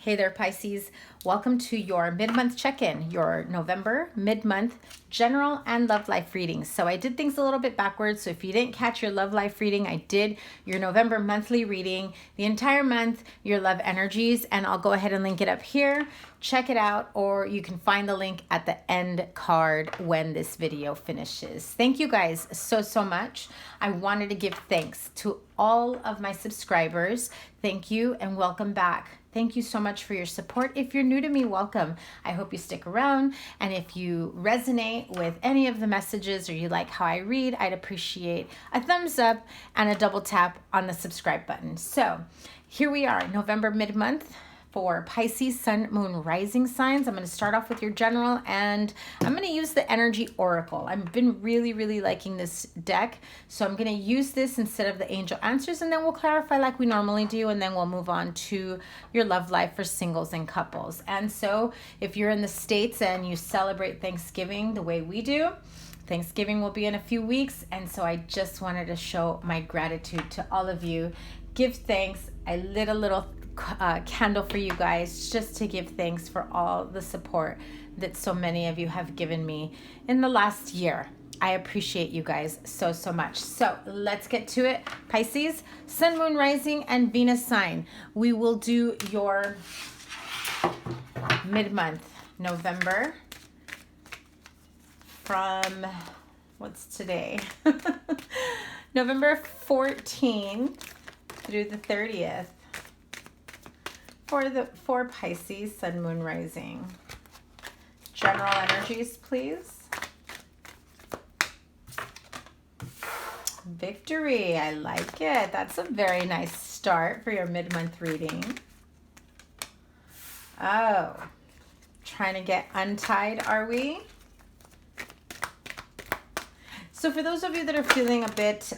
Hey there, Pisces. Welcome to your mid-month check-in, your November mid-month general and love life readings. So I did things a little bit backwards. So if you didn't catch your love life reading, I did your November monthly reading, the entire month, your love energies, and I'll go ahead and link it up here. Check it out, or you can find the link at the end card when this video finishes. Thank you guys so much. I wanted to give thanks to all of my subscribers. Thank you and welcome back. Thank you so much for your support. If you're new to me, welcome. I hope you stick around. And if you resonate with any of the messages or you like how I read, I'd appreciate a thumbs up and a double tap on the subscribe button. So here we are, November mid-month for Pisces, Sun, Moon, Rising signs. I'm going to start off with your general, and I'm going to use the Energy Oracle. I've been really liking this deck, so I'm going to use this instead of the Angel Answers, and then we'll clarify like we normally do, and then we'll move on to your love life for singles and couples. And so if you're in the States and you celebrate Thanksgiving the way we do, Thanksgiving will be in a few weeks, and so I just wanted to show my gratitude to all of you. Give thanks. I lit a little candle for you guys just to give thanks for all the support that so many of you have given me in the last year. I appreciate you guys so much. So let's get to it. Pisces, Sun, Moon, Rising, and Venus sign. We will do your mid-month, November, from, what's today? November 14th through the 30th. For Pisces, Sun, Moon, Rising. General energies, please. Victory, I like it. That's a very nice start for your mid-month reading. Oh, trying to get untied, are we? So for those of you that are feeling a bit,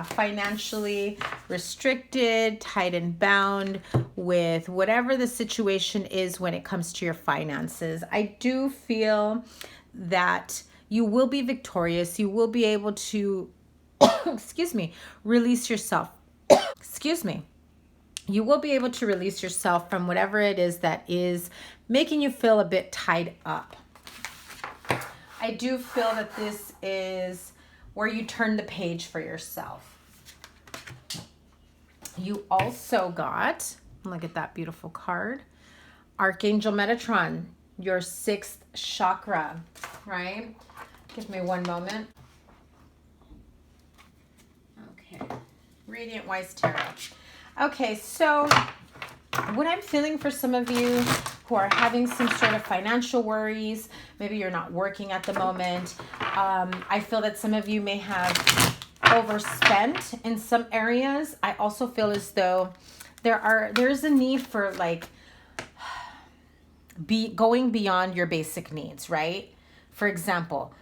financially restricted, tied and bound with whatever the situation is when it comes to your finances, I do feel that you will be victorious. You will be able to, release yourself. You will be able to release yourself from whatever it is that is making you feel a bit tied up. I do feel that this is where you turn the page for yourself. You also got, look at that beautiful card, Archangel Metatron, your 6th chakra, right? Give me one moment. Okay, Radiant Wise Tarot. Okay, so what I'm feeling for some of you who are having some sort of financial worries, maybe you're not working at the moment. I feel that some of you may have overspent in some areas. I also feel as though there's a need for like going beyond your basic needs, right? For example,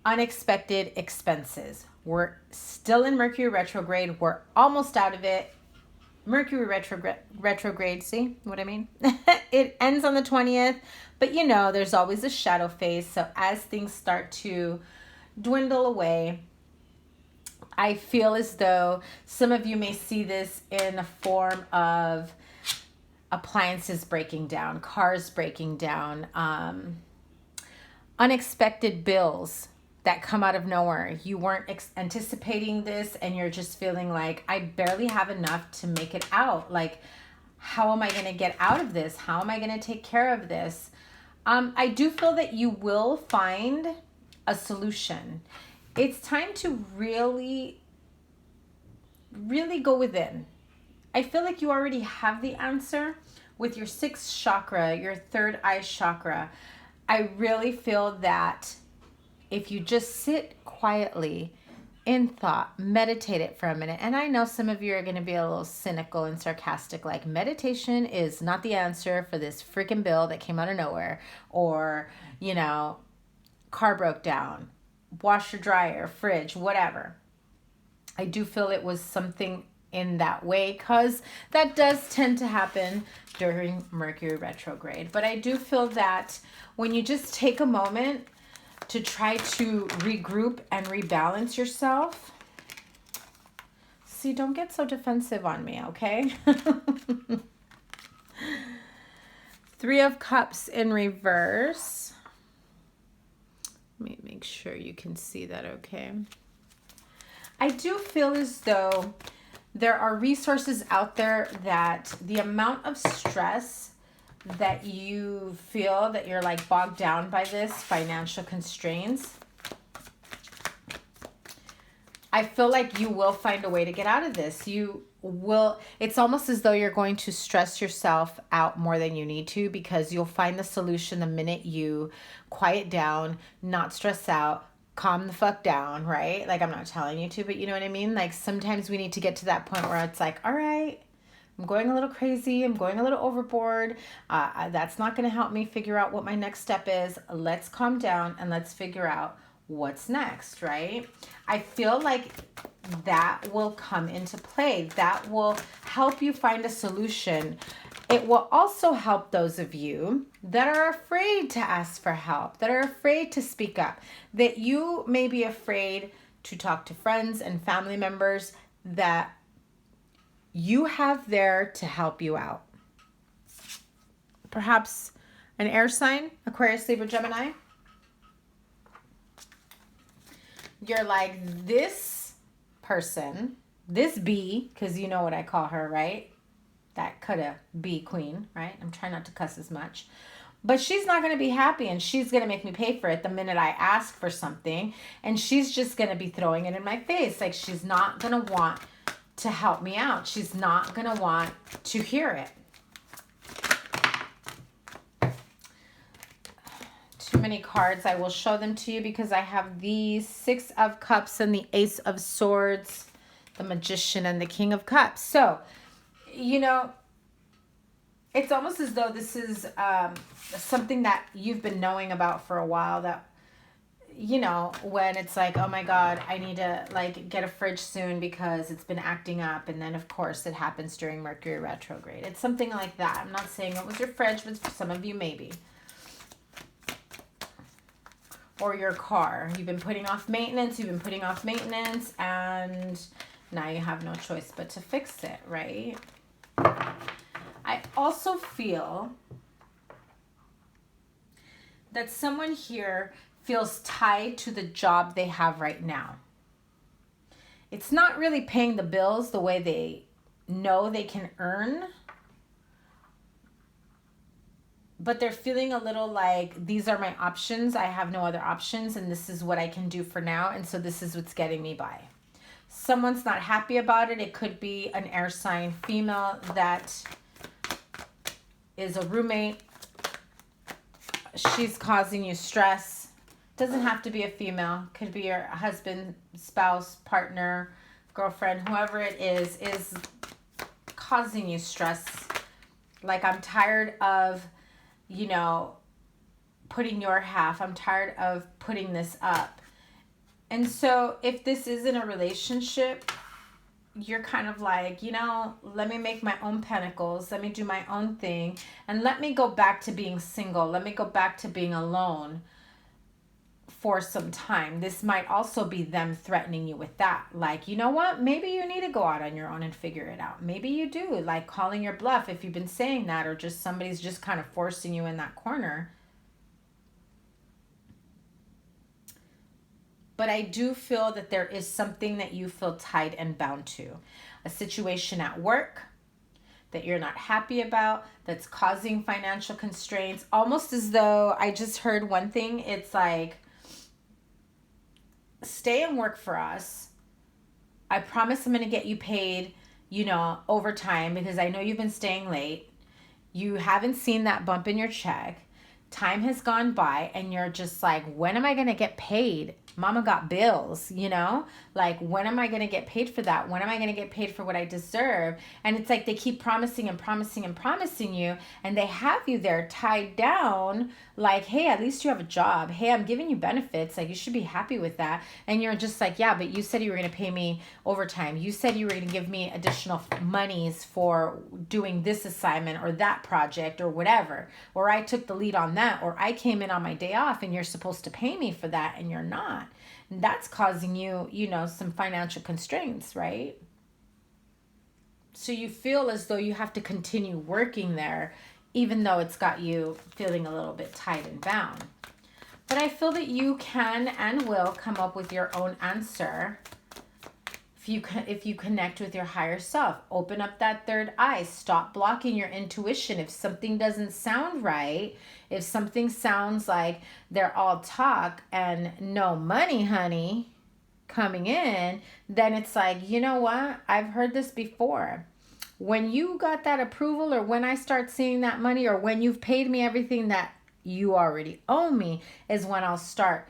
unexpected expenses. We're still in Mercury retrograde. We're almost out of it. Mercury retrograde, see what I mean? It ends on the 20th, but you know, there's always a shadow phase. So as things start to dwindle away, I feel as though some of you may see this in the form of appliances breaking down, cars breaking down, unexpected bills that come out of nowhere. You weren't anticipating this and you're just feeling like, I barely have enough to make it out. Like, how am I going to get out of this? How am I going to take care of this? I do feel that you will find a solution. It's time to really go within. I feel like you already have the answer with your 6th chakra, your third eye chakra. I really feel that if you just sit quietly in thought, meditate it for a minute. And I know some of you are going to be a little cynical and sarcastic, like meditation is not the answer for this freaking bill that came out of nowhere, or, you know, car broke down, washer, dryer, fridge, whatever. I do feel it was something in that way because that does tend to happen during Mercury retrograde. But I do feel that when you just take a moment to try to regroup and rebalance yourself. See, don't get so defensive on me, okay? Three of Cups in reverse. Let me make sure you can see that okay. I do feel as though there are resources out there that the amount of stress that you feel that you're like bogged down by this financial constraints, I feel like you will find a way to get out of this. You will, it's almost as though you're going to stress yourself out more than you need to, because you'll find the solution the minute you quiet down, not stress out, calm the fuck down, right? Like, I'm not telling you to, but you know what I mean? Like, sometimes we need to get to that point where it's like, all right, I'm going a little crazy. I'm going a little overboard. That's not going to help me figure out what my next step is. Let's calm down and let's figure out what's next, right? I feel like that will come into play. That will help you find a solution. It will also help those of you that are afraid to ask for help, that are afraid to speak up, that you may be afraid to talk to friends and family members that you have there to help you out. Perhaps an air sign, Aquarius, Libra, Gemini. You're like, this person, this bee, because you know what I call her, right? That coulda bee queen, right? I'm trying not to cuss as much. But she's not going to be happy, and she's going to make me pay for it the minute I ask for something. And she's just going to be throwing it in my face. Like, she's not going to want to help me out. She's not going to want to hear it. Too many cards. I will show them to you because I have the Six of Cups and the Ace of Swords, the Magician and the King of Cups. So, you know, it's almost as though this is something that you've been knowing about for a while, that, you know, when it's like, oh my God, I need to like get a fridge soon because it's been acting up. And then of course it happens during Mercury retrograde. It's something like that. I'm not saying it was your fridge, but for some of you maybe. Or your car. You've been putting off maintenance, and now you have no choice but to fix it, right? I also feel that someone here feels tied to the job they have right now. It's not really paying the bills the way they know they can earn, but they're feeling a little like, these are my options. I have no other options, and this is what I can do for now, and so this is what's getting me by. Someone's not happy about it. It could be an air sign female that is a roommate. She's causing you stress. Doesn't have to be a female. Could be your husband, spouse, partner, girlfriend, whoever it is causing you stress. Like, I'm tired of, you know, putting your half. I'm tired of putting this up. And so if this isn't a relationship, you're kind of like, you know, let me make my own pentacles. Let me do my own thing. And let me go back to being single. Let me go back to being alone for some time. This might also be them threatening you with that. Like, you know what? Maybe you need to go out on your own and figure it out. Maybe you do. Like, calling your bluff if you've been saying that, or just somebody's just kind of forcing you in that corner. But I do feel that there is something that you feel tied and bound to. A situation at work that you're not happy about, that's causing financial constraints. Almost as though, I just heard one thing, it's like, stay and work for us. I promise I'm going to get you paid, you know, overtime, because I know you've been staying late. You haven't seen that bump in your check. Time has gone by and you're just like, when am I going to get paid? Mama got bills, you know? Like, when am I going to get paid for that? When am I going to get paid for what I deserve? And it's like they keep promising and promising and promising you, and they have you there tied down like, hey, at least you have a job. Hey, I'm giving you benefits. Like, you should be happy with that. And you're just like, yeah, but you said you were going to pay me overtime. You said you were going to give me additional monies for doing this assignment or that project or whatever. Or I took the lead on that, or I came in on my day off and you're supposed to pay me for that and you're not. And that's causing you, you know, some financial constraints, right? So you feel as though you have to continue working there even though it's got you feeling a little bit tied and bound. But I feel that you can and will come up with your own answer if you connect with your higher self. Open up that third eye. Stop blocking your intuition. If something doesn't sound right, if something sounds like they're all talk and no money, honey, coming in, then it's like, you know what? I've heard this before. When you got that approval, or when I start seeing that money, or when you've paid me everything that you already owe me, is when I'll start,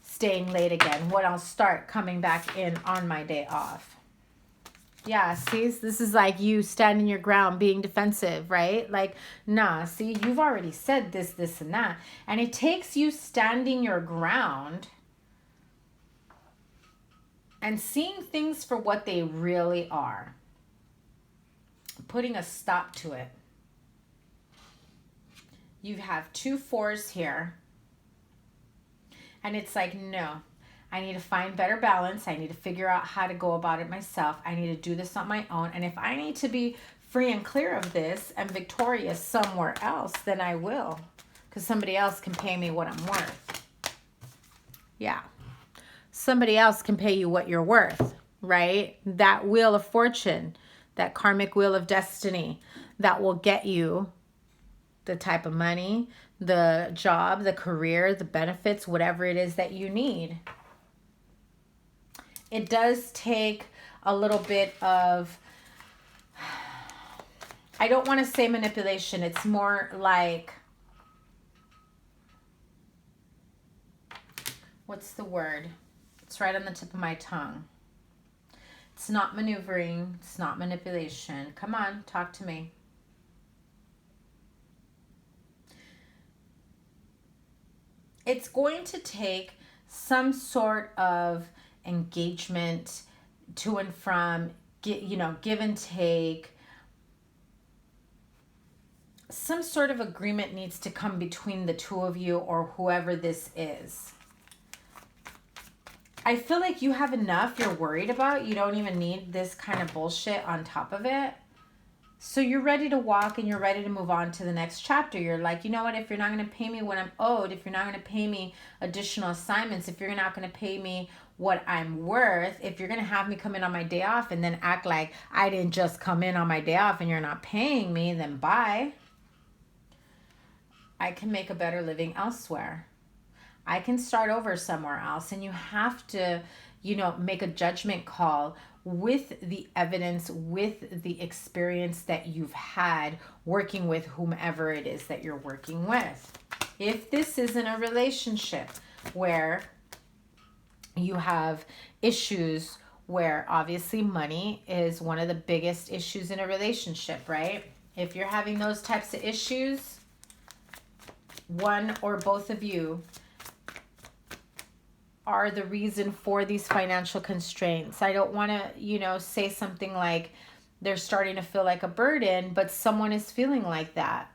staying late again, when I'll start coming back in on my day off. Yeah, see, this is like you standing your ground, being defensive, right? Like, nah, see, you've already said this, this, and that. And it takes you standing your ground and seeing things for what they really are. Putting a stop to it. You have 2 4s here. And it's like, no, I need to find better balance. I need to figure out how to go about it myself. I need to do this on my own. And if I need to be free and clear of this and victorious somewhere else, then I will. Because somebody else can pay me what I'm worth. Yeah. Somebody else can pay you what you're worth, right? That wheel of fortune, that karmic wheel of destiny, that will get you the type of money, the job, the career, the benefits, whatever it is that you need. It does take a little bit of, I don't want to say manipulation. It's more like, what's the word? It's right on the tip of my tongue. It's not maneuvering. It's not manipulation. Come on, talk to me. It's going to take some sort of engagement to and from, give and take. Some sort of agreement needs to come between the two of you, or whoever this is. I feel like you have enough you're worried about. You don't even need this kind of bullshit on top of it. So you're ready to walk and you're ready to move on to the next chapter. You're like, you know what? If you're not going to pay me what I'm owed, if you're not going to pay me additional assignments, if you're not going to pay me what I'm worth, if you're going to have me come in on my day off and then act like I didn't just come in on my day off and you're not paying me, then bye. I can make a better living elsewhere. I can start over somewhere else. And you have to, make a judgment call with the evidence, with the experience that you've had working with whomever it is that you're working with. If this isn't a relationship where you have issues, where obviously money is one of the biggest issues in a relationship, right? If you're having those types of issues, one or both of you are the reason for these financial constraints. I don't want to, say something like they're starting to feel like a burden, but someone is feeling like that.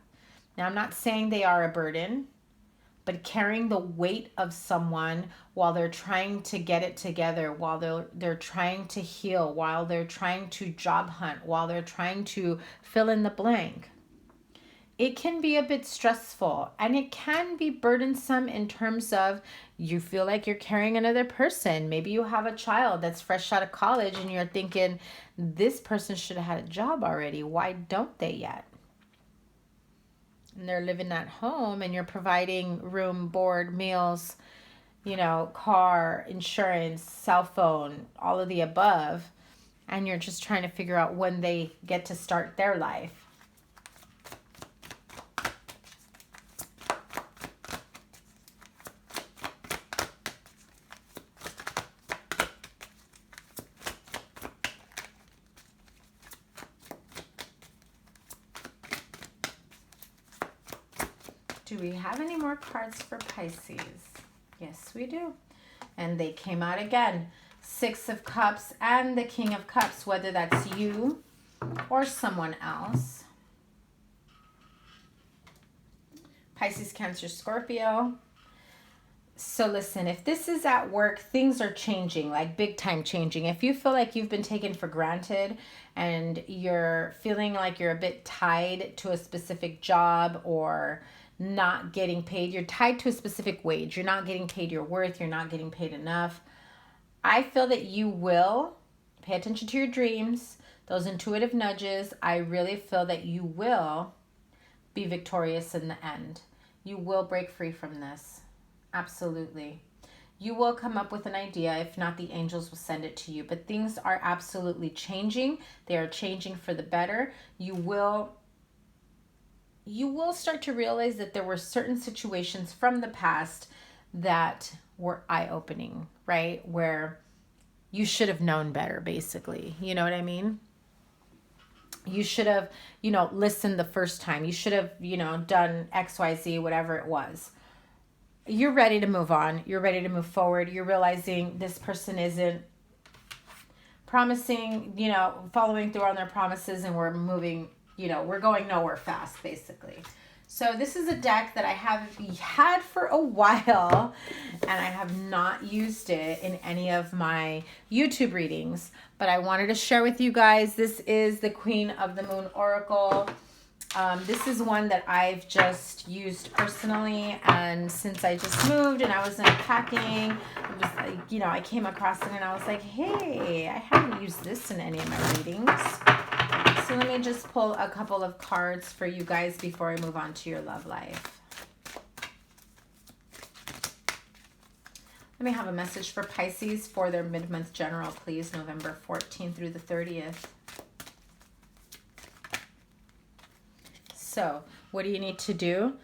Now, I'm not saying they are a burden, but carrying the weight of someone while they're trying to get it together, while they're trying to heal, while they're trying to job hunt, while they're trying to fill in the blank. It can be a bit stressful, and it can be burdensome in terms of you feel like you're carrying another person. Maybe you have a child that's fresh out of college and you're thinking, this person should have had a job already. Why don't they yet? And they're living at home and you're providing room, board, meals, car, insurance, cell phone, all of the above. And you're just trying to figure out when they get to start their life. Do we have any more cards for Pisces? Yes, we do. And they came out again. 6 of Cups and the King of Cups, whether that's you or someone else. Pisces, Cancer, Scorpio. So listen, if this is at work, things are changing, like big time changing. If you feel like you've been taken for granted and you're feeling like you're a bit tied to a specific job or not getting paid, you're tied to a specific wage, you're not getting paid your worth, you're not getting paid enough, I feel that you will pay attention to your dreams, those intuitive nudges. I really feel that you will be victorious in the end. You will break free from this. Absolutely. You will come up with an idea. If not, the angels will send it to you. But things are absolutely changing. They are changing for the better. You will start to realize that there were certain situations from the past that were eye-opening, right? Where you should have known better, basically. You know what I mean? You should have, listened the first time. You should have, done XYZ, whatever it was. You're ready to move on. You're ready to move forward. You're realizing this person isn't promising, following through on their promises, and we're moving, we're going nowhere fast, basically. So this is a deck that I have had for a while, and I have not used it in any of my YouTube readings, but I wanted to share with you guys. This is the Queen of the Moon Oracle. This is one that I've just used personally, and since I just moved and I was unpacking, I came across it and I was like, hey, I haven't used this in any of my readings. So let me just pull a couple of cards for you guys before I move on to your love life. Let me have a message for Pisces for their mid-month general, please, November 14th through the 30th. So what do you need to do?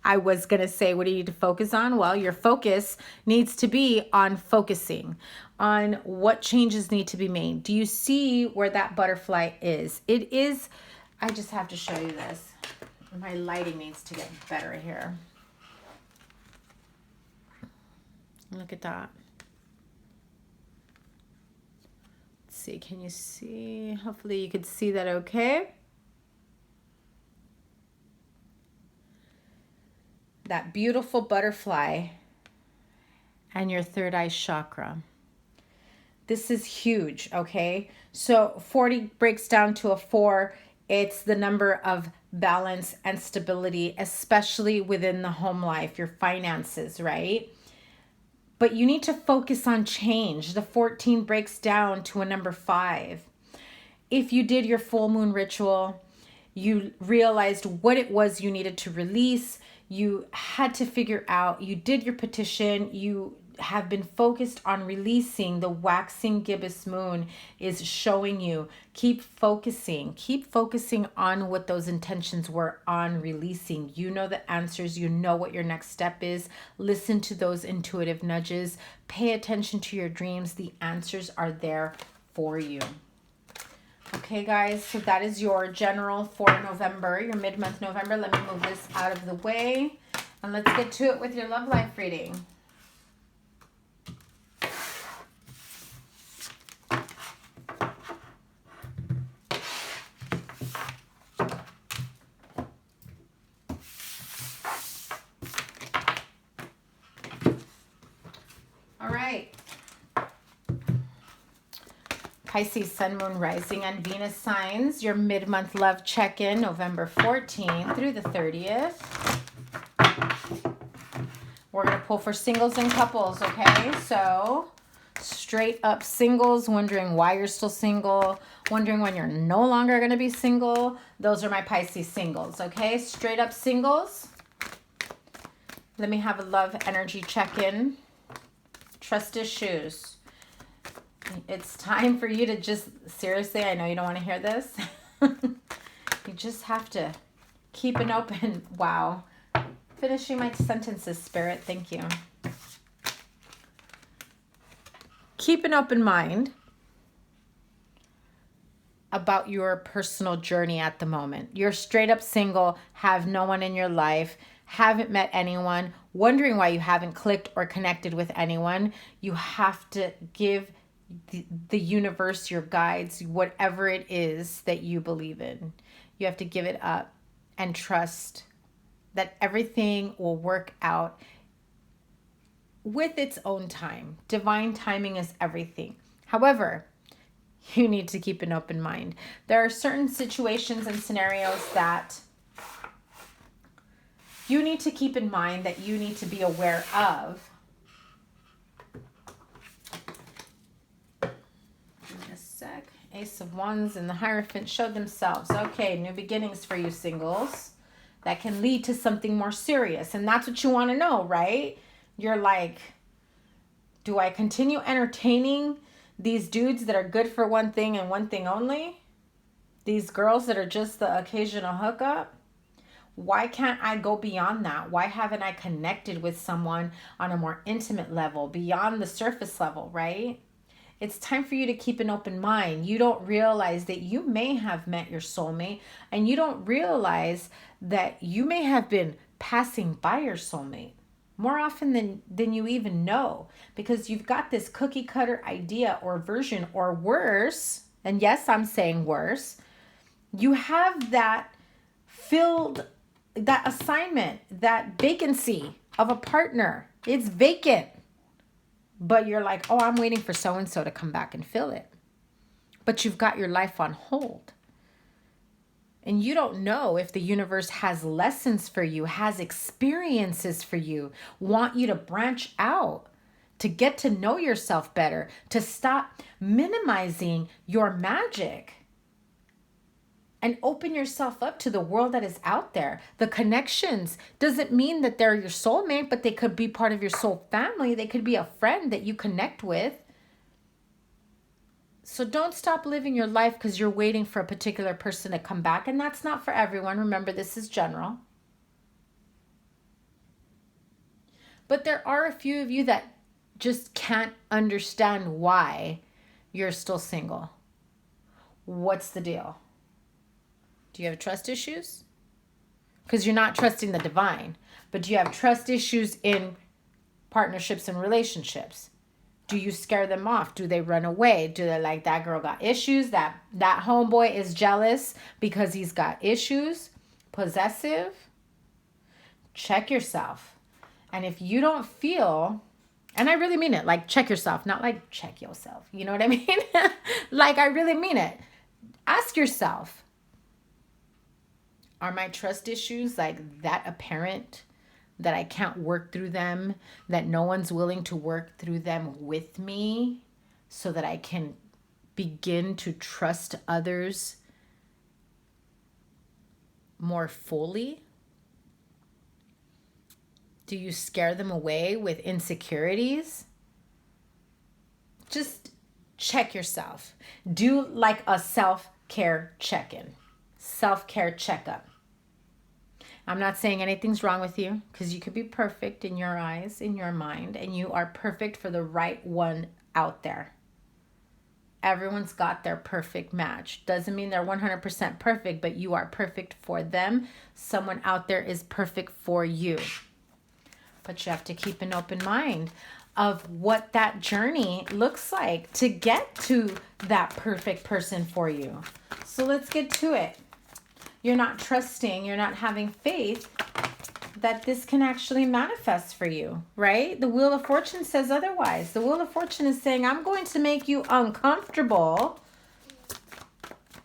I was going to say, what do you need to focus on? Well, your focus needs to be on focusing on what changes need to be made. Do you see where that butterfly is? It is, I just have to show you this. My lighting needs to get better here. Look at that. Let's see, can you see? Hopefully you could see that okay. That beautiful butterfly and your third eye chakra. This is huge, okay? So 40 breaks down to a 4. It's the number of balance and stability, especially within the home life, your finances, right? But you need to focus on change. The 14 breaks down to a number 5. If you did your full moon ritual, you realized what it was you needed to release, you had to figure out, you did your petition, you have been focused on releasing. The waxing gibbous moon is showing you, keep focusing on what those intentions were on releasing. You know the answers, you know what your next step is. Listen to those intuitive nudges, pay attention to your dreams. The answers are there for you. Okay, guys, so that is your general for November, your mid-month November. Let me move this out of the way, and let's get to it with your love life reading. All right. Pisces, Sun, Moon, Rising, and Venus signs. Your mid-month love check-in, November 14th through the 30th. We're going to pull for singles and couples, okay? So, straight up singles, wondering why you're still single, wondering when you're no longer going to be single. Those are my Pisces singles, okay? Straight up singles. Let me have a love energy check-in. Trust issues. It's time for you to just, seriously, I know you don't want to hear this. You just have to keep an open, wow. Finishing my sentences, Spirit, thank you. Keep an open mind about your personal journey at the moment. You're straight up single, have no one in your life, haven't met anyone, wondering why you haven't clicked or connected with anyone. You have to give the universe, your guides, whatever it is that you believe in. You have to give it up and trust that everything will work out with its own time. Divine timing is everything. However, you need to keep an open mind. There are certain situations and scenarios that you need to keep in mind, that you need to be aware of. In a sec. Ace of Wands and the Hierophant showed themselves. Okay, new beginnings for you singles. That can lead to something more serious. And that's what you want to know, right? You're like, do I continue entertaining these dudes that are good for one thing and one thing only? These girls that are just the occasional hookup? Why can't I go beyond that? Why haven't I connected with someone on a more intimate level, beyond the surface level, right? It's time for you to keep an open mind. You don't realize that you may have met your soulmate, and you don't realize that you may have been passing by your soulmate more often than you even know, because you've got this cookie cutter idea or version, or worse, and yes, I'm saying worse, you have that filled, that assignment, that vacancy of a partner. It's vacant. But you're like, oh, I'm waiting for so-and-so to come back and fill it. But you've got your life on hold. And you don't know if the universe has lessons for you, has experiences for you, want you to branch out, to get to know yourself better, to stop minimizing your magic and open yourself up to the world that is out there. The connections doesn't mean that they're your soulmate, but they could be part of your soul family. They could be a friend that you connect with. So don't stop living your life because you're waiting for a particular person to come back. And that's not for everyone. Remember, this is general. But there are a few of you that just can't understand why you're still single. What's the deal? Do you have trust issues? Because you're not trusting the divine. But do you have trust issues in partnerships and relationships? Do you scare them off? Do they run away? Do they like, that girl got issues? That homeboy is jealous because he's got issues? Possessive? Check yourself. And if you don't feel, and I really mean it, like check yourself, not like check yourself. You know what I mean? Like I really mean it. Ask yourself, are my trust issues like that apparent, that I can't work through them, that no one's willing to work through them with me so that I can begin to trust others more fully? Do you scare them away with insecurities? Just check yourself. Do like a self-care check-in, self-care checkup. I'm not saying anything's wrong with you, because you could be perfect in your eyes, in your mind, and you are perfect for the right one out there. Everyone's got their perfect match. Doesn't mean they're 100% perfect, but you are perfect for them. Someone out there is perfect for you. But you have to keep an open mind of what that journey looks like to get to that perfect person for you. So let's get to it. You're not trusting, you're not having faith that this can actually manifest for you, right? The Wheel of Fortune says otherwise. The Wheel of Fortune is saying, I'm going to make you uncomfortable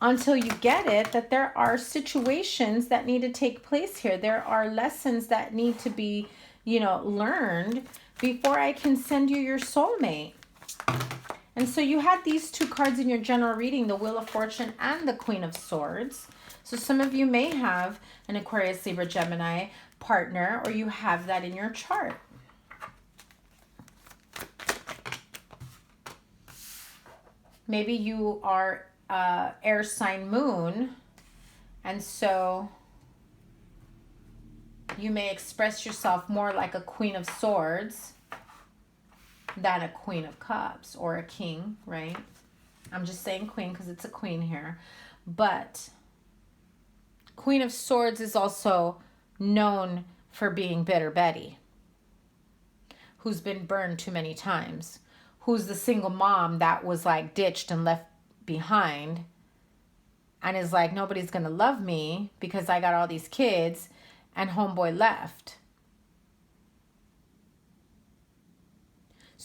until you get it, that there are situations that need to take place here. There are lessons that need to be, learned before I can send you your soulmate. And so you had these two cards in your general reading, the Wheel of Fortune and the Queen of Swords. So some of you may have an Aquarius, Libra, Gemini partner, or you have that in your chart. Maybe you are air sign moon, and so you may express yourself more like a Queen of Swords than a Queen of Cups or a king, right? I'm just saying queen because it's a queen here. But Queen of Swords is also known for being Bitter Betty, who's been burned too many times, who's the single mom that was like ditched and left behind and is like, nobody's going to love me because I got all these kids, and homeboy left.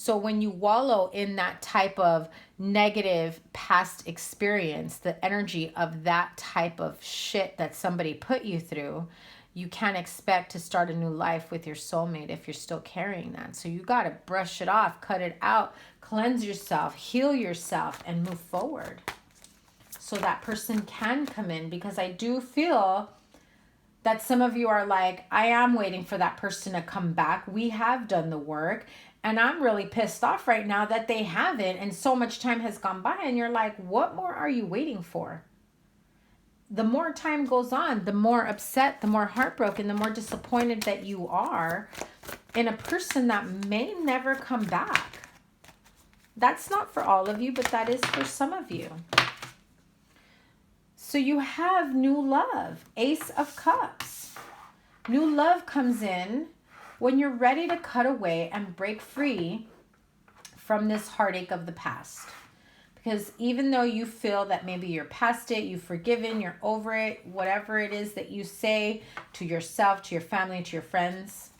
So when you wallow in that type of negative past experience, the energy of that type of shit that somebody put you through, you can't expect to start a new life with your soulmate if you're still carrying that. So you got to brush it off, cut it out, cleanse yourself, heal yourself, and move forward so that person can come in. Because I do feel that some of you are like, I am waiting for that person to come back. We have done the work. And I'm really pissed off right now that they haven't. And so much time has gone by. And you're like, what more are you waiting for? The more time goes on, the more upset, the more heartbroken, the more disappointed that you are in a person that may never come back. That's not for all of you, but that is for some of you. So you have new love, Ace of Cups. New love comes in when you're ready to cut away and break free from this heartache of the past. Because even though you feel that maybe you're past it, you've forgiven, you're over it, whatever it is that you say to yourself, to your family, to your friends,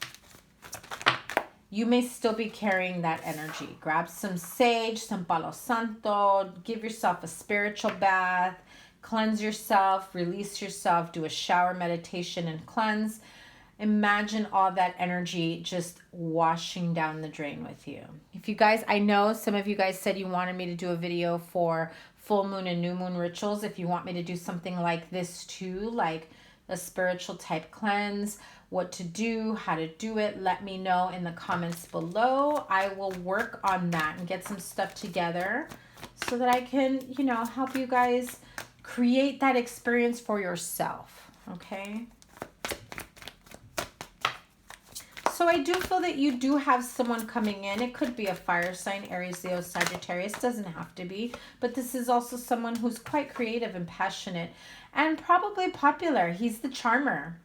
you may still be carrying that energy. Grab some sage, some palo santo, give yourself a spiritual bath, cleanse yourself, release yourself, do a shower meditation and cleanse. Imagine all that energy just washing down the drain with you. If you guys, I know some of you guys said you wanted me to do a video for full moon and new moon rituals. If you want me to do something like this too, like a spiritual type cleanse, what to do, how to do it, let me know in the comments below. I will work on that and get some stuff together so that I can, you know, help you guys create that experience for yourself, okay? So I do feel that you do have someone coming in. It could be a fire sign, Aries, Leo, Sagittarius. Doesn't have to be. But this is also someone who's quite creative and passionate and probably popular. He's the charmer.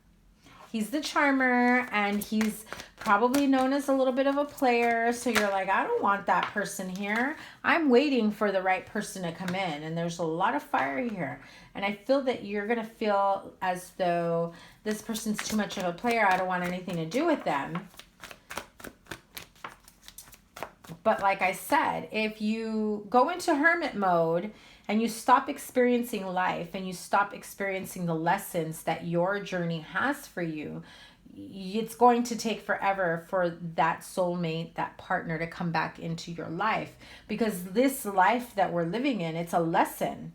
He's the charmer, and he's probably known as a little bit of a player. So you're like, I don't want that person here. I'm waiting for the right person to come in. And there's a lot of fire here. And I feel that you're going to feel as though this person's too much of a player. I don't want anything to do with them. But like I said, if you go into hermit mode and you stop experiencing life and you stop experiencing the lessons that your journey has for you, it's going to take forever for that soulmate, that partner to come back into your life. Because this life that we're living in, it's a lesson.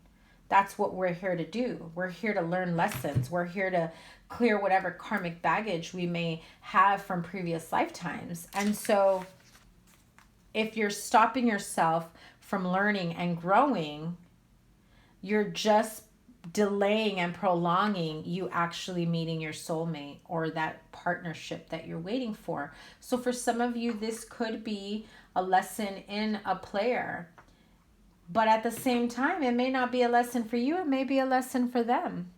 That's what we're here to do. We're here to learn lessons. We're here to clear whatever karmic baggage we may have from previous lifetimes. And so if you're stopping yourself from learning and growing, you're just delaying and prolonging you actually meeting your soulmate or that partnership that you're waiting for. So for some of you, this could be a lesson in a player. But at the same time, it may not be a lesson for you. It may be a lesson for them.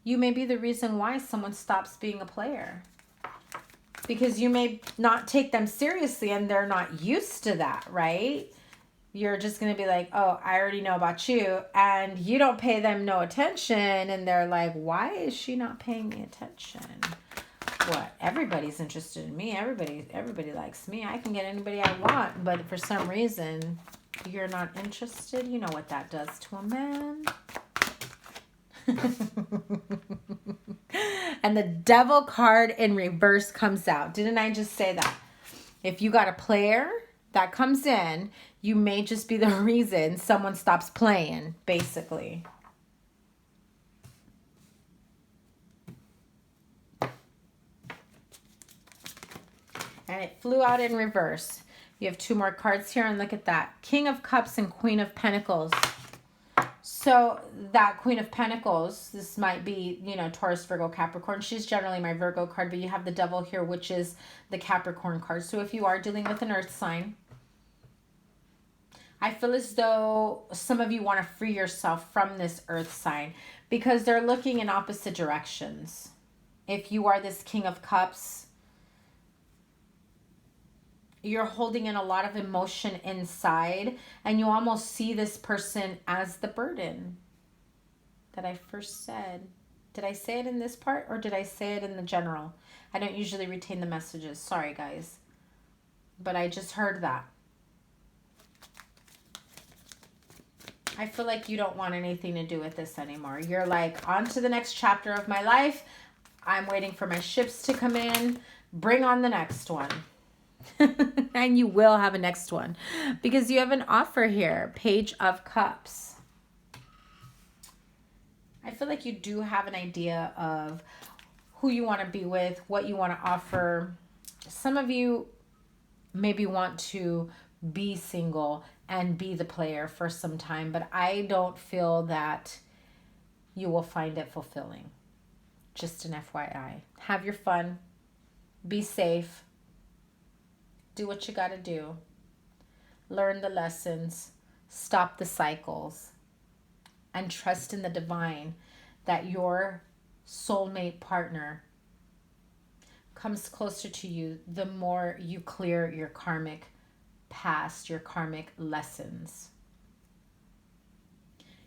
You may be the reason why someone stops being a player. Because you may not take them seriously and they're not used to that, right? You're just going to be like, oh, I already know about you. And you don't pay them no attention. And they're like, why is she not paying me attention? What? Everybody's interested in me. Everybody likes me. I can get anybody I want. But for some reason, you're not interested. You know what that does to a man. And the devil card in reverse comes out. Didn't I just say that? If you got a player that comes in, you may just be the reason someone stops playing, basically. And it flew out in reverse. You have two more cards here, and look at that. King of Cups and Queen of Pentacles. So that Queen of Pentacles, this might be, you know, Taurus, Virgo, Capricorn. She's generally my Virgo card, but you have the Devil here, which is the Capricorn card. So if you are dealing with an earth sign, I feel as though some of you want to free yourself from this earth sign because they're looking in opposite directions. If you are this King of Cups, you're holding in a lot of emotion inside, and you almost see this person as the burden that I first said. Did I say it in this part, or did I say it in the general? I don't usually retain the messages. Sorry, guys. But I just heard that. I feel like you don't want anything to do with this anymore. You're like, on to the next chapter of my life. I'm waiting for my ships to come in. Bring on the next one. And you will have a next one because you have an offer here. Page of Cups. I feel like you do have an idea of who you want to be with, what you want to offer. Some of you maybe want to be single and be the player for some time, but I don't feel that you will find it fulfilling. Just an FYI. Have your fun. Be safe. Do what you got to do. Learn the lessons. Stop the cycles. And trust in the divine that your soulmate partner comes closer to you the more you clear your karmic past, your karmic lessons.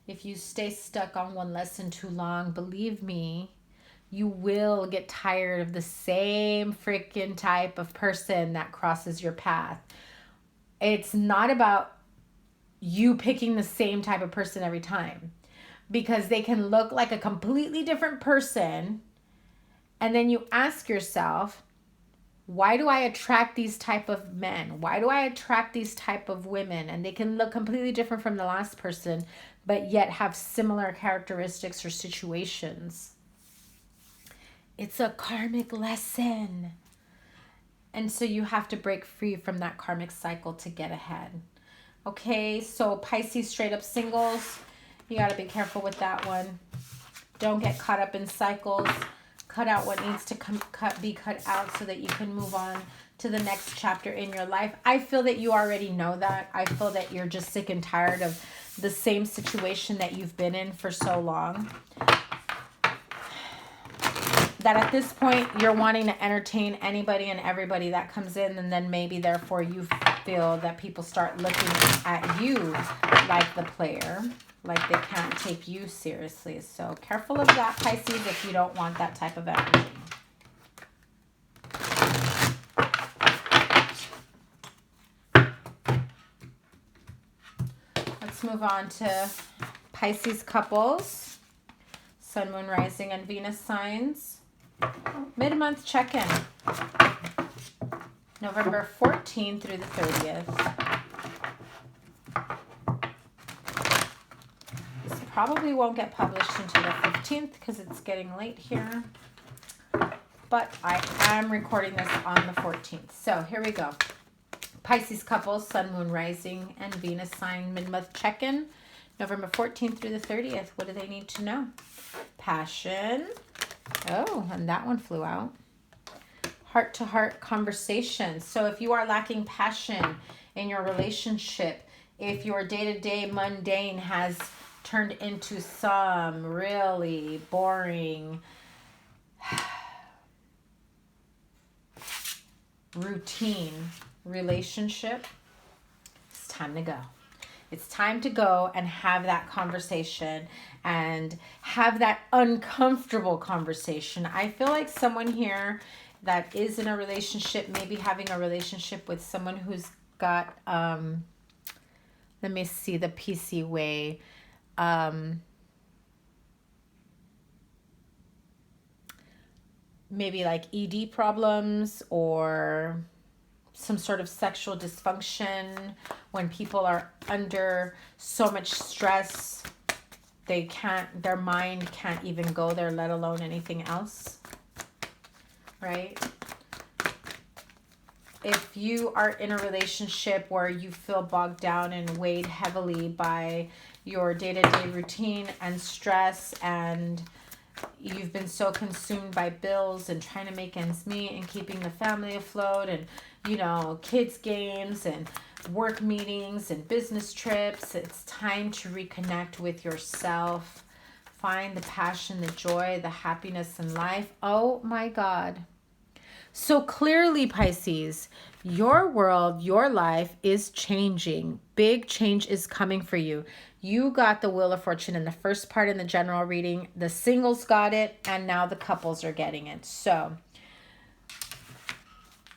If you stay stuck on one lesson too long, believe me, you will get tired of the same freaking type of person that crosses your path. It's not about you picking the same type of person every time, because they can look like a completely different person. And then you ask yourself, why do I attract these type of men? Why do I attract these type of women? And they can look completely different from the last person, but yet have similar characteristics or situations. It's a karmic lesson. And so you have to break free from that karmic cycle to get ahead. Okay, so Pisces straight up singles, you got to be careful with that one. Don't get caught up in cycles. Cut out what needs to be cut out so that you can move on to the next chapter in your life. I feel that you already know that. I feel that you're just sick and tired of the same situation that you've been in for so long. That at this point, you're wanting to entertain anybody and everybody that comes in, and then maybe therefore you feel that people start looking at you like the player, like they can't take you seriously. So careful of that, Pisces, if you don't want that type of energy. Let's move on to Pisces couples, Sun, Moon, Rising, and Venus signs. Mid-month check-in. November 14th through the 30th. This probably won't get published until the 15th because it's getting late here. But I am recording this on the 14th. So here we go. Pisces couples, Sun, Moon, Rising, and Venus sign mid-month check-in. November 14th through the 30th. What do they need to know? Passion. Oh, and that one flew out. Heart-to-heart conversations. So if you are lacking passion in your relationship, if your day-to-day mundane has turned into some really boring routine relationship, it's time to go. It's time to go and have that conversation and have that uncomfortable conversation. I feel like someone here that is in a relationship, maybe having a relationship with someone who's got, let me see the PC way, maybe like ED problems or some sort of sexual dysfunction. When people are under so much stress, their mind can't even go there, let alone anything else, right? If you are in a relationship where you feel bogged down and weighed heavily by your day-to-day routine and stress, and you've been so consumed by bills and trying to make ends meet and keeping the family afloat and, you know, kids' games and work meetings and business trips, it's time to reconnect with yourself. Find the passion, the joy, the happiness in life. Oh my God. So clearly, Pisces, your world, your life is changing. Big change is coming for you. You got the Wheel of Fortune in the first part in the general reading. The singles got it, and now the couples are getting it. So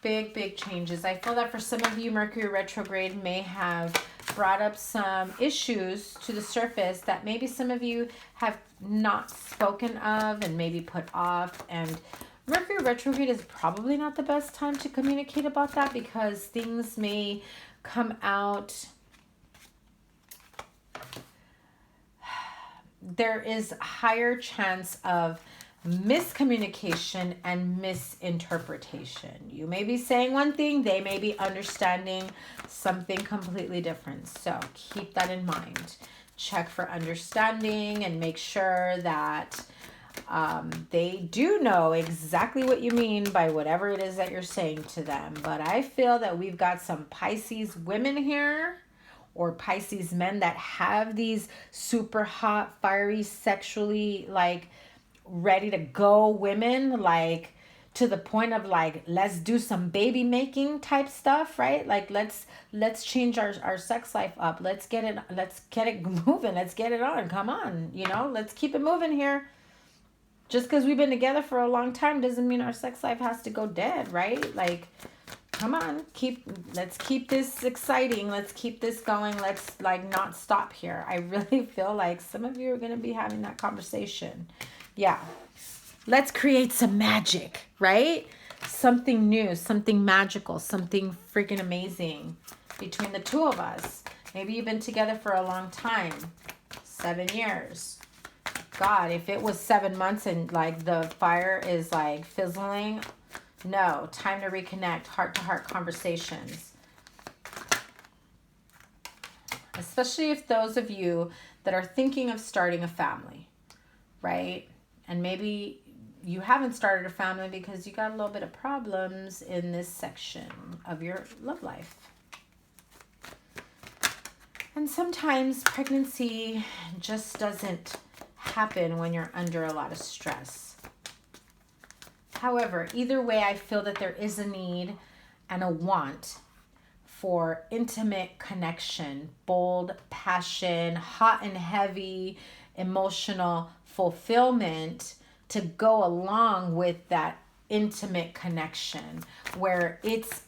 big changes. I feel that for some of you, Mercury retrograde may have brought up some issues to the surface that maybe some of you have not spoken of and maybe put off. And Mercury retrograde is probably not the best time to communicate about that, because things may come out. There is a higher chance of miscommunication and misinterpretation. You may be saying one thing, they may be understanding something completely different. So keep that in mind. Check for understanding and make sure that they do know exactly what you mean by whatever it is that you're saying to them. But I feel that we've got some Pisces women here, or Pisces men, that have these super hot, fiery, sexually like ready to go women, like to the point of like, let's do some baby making type stuff, right? Like let's change our sex life up. Let's get it moving. Let's get it on. Come on, let's keep it moving here. Just because we've been together for a long time doesn't mean our sex life has to go dead, right? Like, come on, let's keep this exciting. Let's keep this going. Let's like not stop here. I really feel like some of you are going to be having that conversation. Yeah. Let's create some magic, right? Something new, something magical, something freaking amazing between the two of us. Maybe you've been together for a long time, 7 years. God, if it was 7 months and like the fire is like fizzling, no, time to reconnect, heart-to-heart conversations. Especially if those of you that are thinking of starting a family, right? And maybe you haven't started a family because you got a little bit of problems in this section of your love life. And sometimes pregnancy just doesn't happen when you're under a lot of stress. However, either way, I feel that there is a need and a want for intimate connection, bold passion, hot and heavy emotional fulfillment to go along with that intimate connection where it's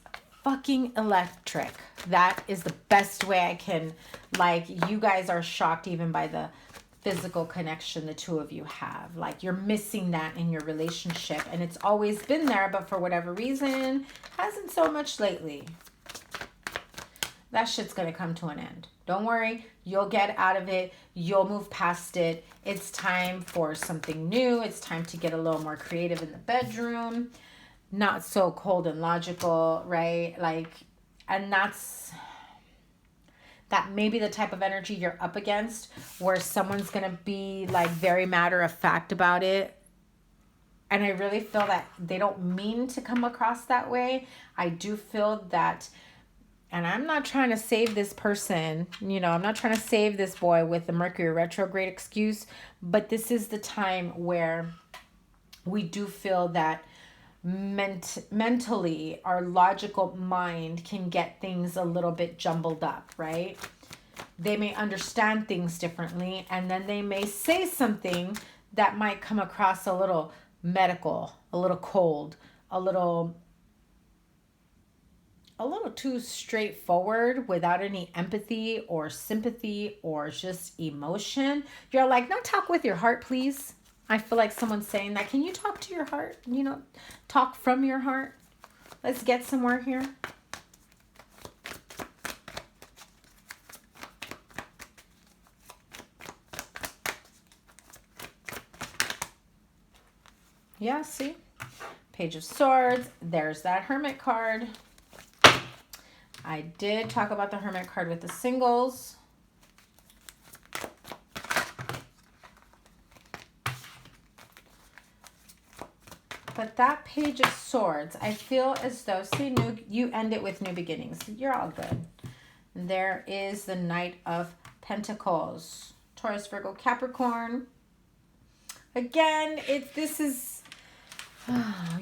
fucking electric. That is the best way I can, like, you guys are shocked even by the physical connection the two of you have. Like, you're missing that in your relationship, and it's always been there, but for whatever reason hasn't so much lately. That shit's gonna come to an end. Don't worry, you'll get out of it, you'll move past it. It's time for something new. It's time to get a little more creative in the bedroom, not so cold and logical, right? Like, and that may be the type of energy you're up against, where someone's going to be like very matter of fact about it. And I really feel that they don't mean to come across that way. I do feel that, and I'm not trying to save this person, I'm not trying to save this boy with the Mercury retrograde excuse, but this is the time where we do feel that mentally our logical mind can get things a little bit jumbled up, right? They may understand things differently, and then they may say something that might come across a little medical, a little cold, a little too straightforward without any empathy or sympathy or just emotion. You're like, no, talk with your heart, please. I feel like someone's saying that. Can you talk to your heart? Talk from your heart. Let's get somewhere here. Yeah, see? Page of Swords. There's that Hermit card. I did talk about the Hermit card with the singles. But that Page of Swords, I feel as though, see, you end it with new beginnings. You're all good. There is the Knight of Pentacles. Taurus, Virgo, Capricorn. Again,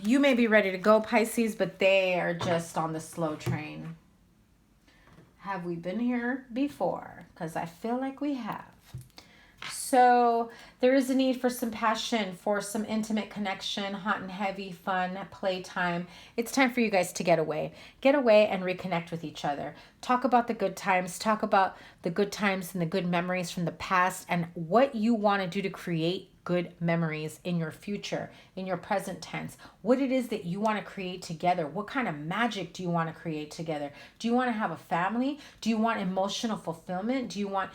you may be ready to go, Pisces, but they are just on the slow train. Have we been here before? Because I feel like we have. So there is a need for some passion, for some intimate connection, hot and heavy, fun, playtime. It's time for you guys to get away. Get away and reconnect with each other. Talk about the good times. Talk about the good times and the good memories from the past and what you want to do to create good memories in your future, in your present tense, what it is that you want to create together. What kind of magic do you want to create together? Do you want to have a family? Do you want emotional fulfillment? Do you want,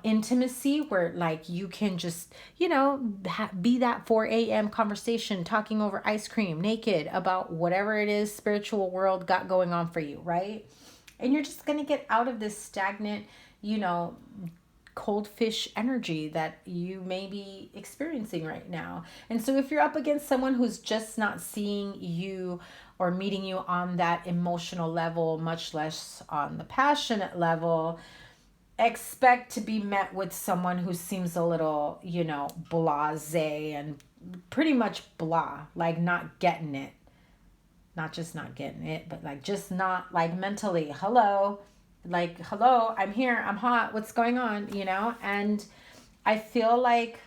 intimacy where like you can just, be that 4 a.m. conversation talking over ice cream naked about whatever it is spiritual world got going on for you, right? And you're just going to get out of this stagnant, cold fish energy that you may be experiencing right now. And so if you're up against someone who's just not seeing you or meeting you on that emotional level, much less on the passionate level, expect to be met with someone who seems a little, blasé and pretty much blah, like not getting it. Not just not getting it, but like just not like mentally, hello, like, hello, I'm here, I'm hot, what's going on, And I feel like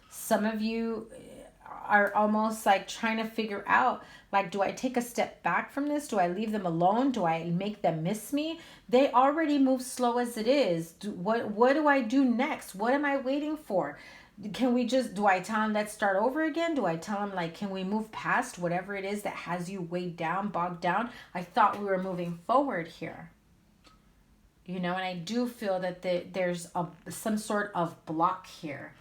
some of you are almost like trying to figure out, like, do I take a step back from this? Do I leave them alone? Do I make them miss me? They already move slow as it is. What do I do next? What am I waiting for? Do I tell them let's start over again? Do I tell them, like, can we move past whatever it is that has you weighed down, bogged down? I thought we were moving forward here. And I do feel that there's some sort of block here.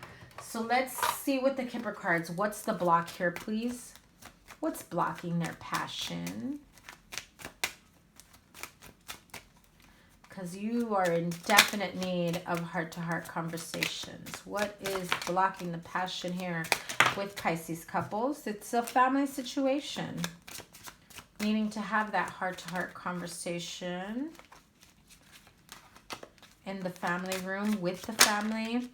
So let's see with the Kipper cards. What's the block here, please? What's blocking their passion? Because you are in definite need of heart-to-heart conversations. What is blocking the passion here with Pisces couples? It's a family situation. Needing to have that heart-to-heart conversation in the family room, with the family,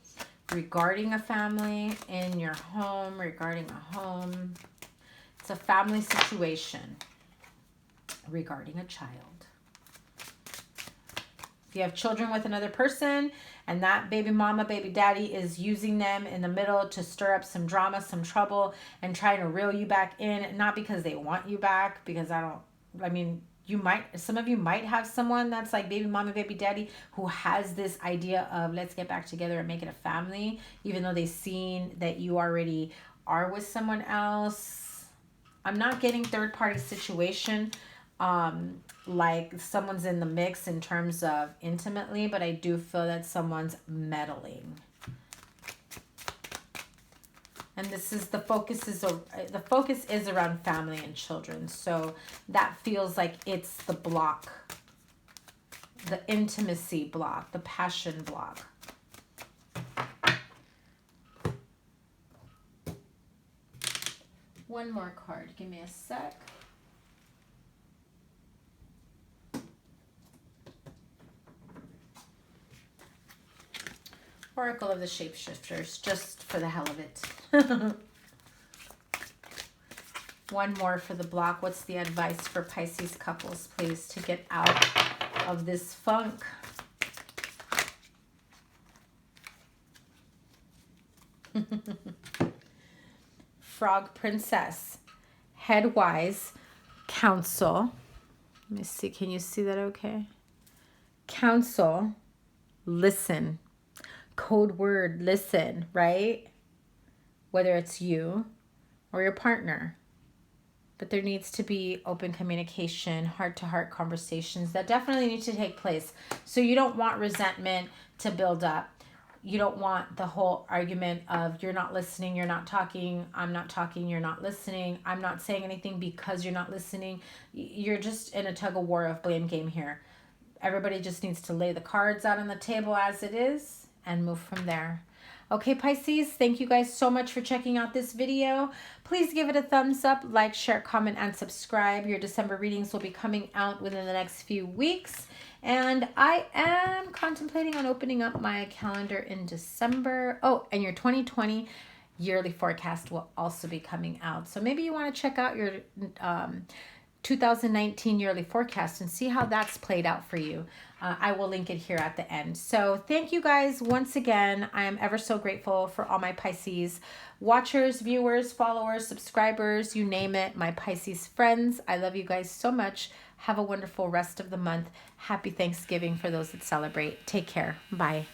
regarding a family, in your home, regarding a home. It's a family situation regarding a child. If you have children with another person and that baby mama, baby daddy is using them in the middle to stir up some drama, some trouble, and trying to reel you back in, not because they want you back, because some of you might have someone that's like baby mama, baby daddy who has this idea of let's get back together and make it a family, even though they've seen that you already are with someone else. I'm not getting third party situation, like someone's in the mix in terms of intimately, but I do feel that someone's meddling. And the focus is around family and children. So that feels like it's the block, the intimacy block, the passion block. One more card. Give me a sec. Oracle of the Shapeshifters, just for the hell of it. One more for the block. What's the advice for Pisces couples, please, to get out of this funk? Frog Princess, headwise, counsel. Let me see, can you see that okay? Counsel, listen. Code word, listen, right? Whether it's you or your partner. But there needs to be open communication, heart-to-heart conversations that definitely need to take place. So you don't want resentment to build up. You don't want the whole argument of you're not listening, you're not talking, I'm not talking, you're not listening, I'm not saying anything because you're not listening. You're just in a tug-of-war of blame game here. Everybody just needs to lay the cards out on the table as it is and move from there. Okay, Pisces, thank you guys so much for checking out this video. Please give it a thumbs up, like, share, comment, and subscribe. Your December readings will be coming out within the next few weeks. And I am contemplating on opening up my calendar in December. Oh, and your 2020 yearly forecast will also be coming out. So maybe you want to check out your 2019 yearly forecast and see how that's played out for you. I will link it here at the end. So thank you guys once again. I am ever so grateful for all my Pisces watchers, viewers, followers, subscribers, you name it, my Pisces friends. I love you guys so much. Have a wonderful rest of the month. Happy Thanksgiving for those that celebrate. Take care. Bye.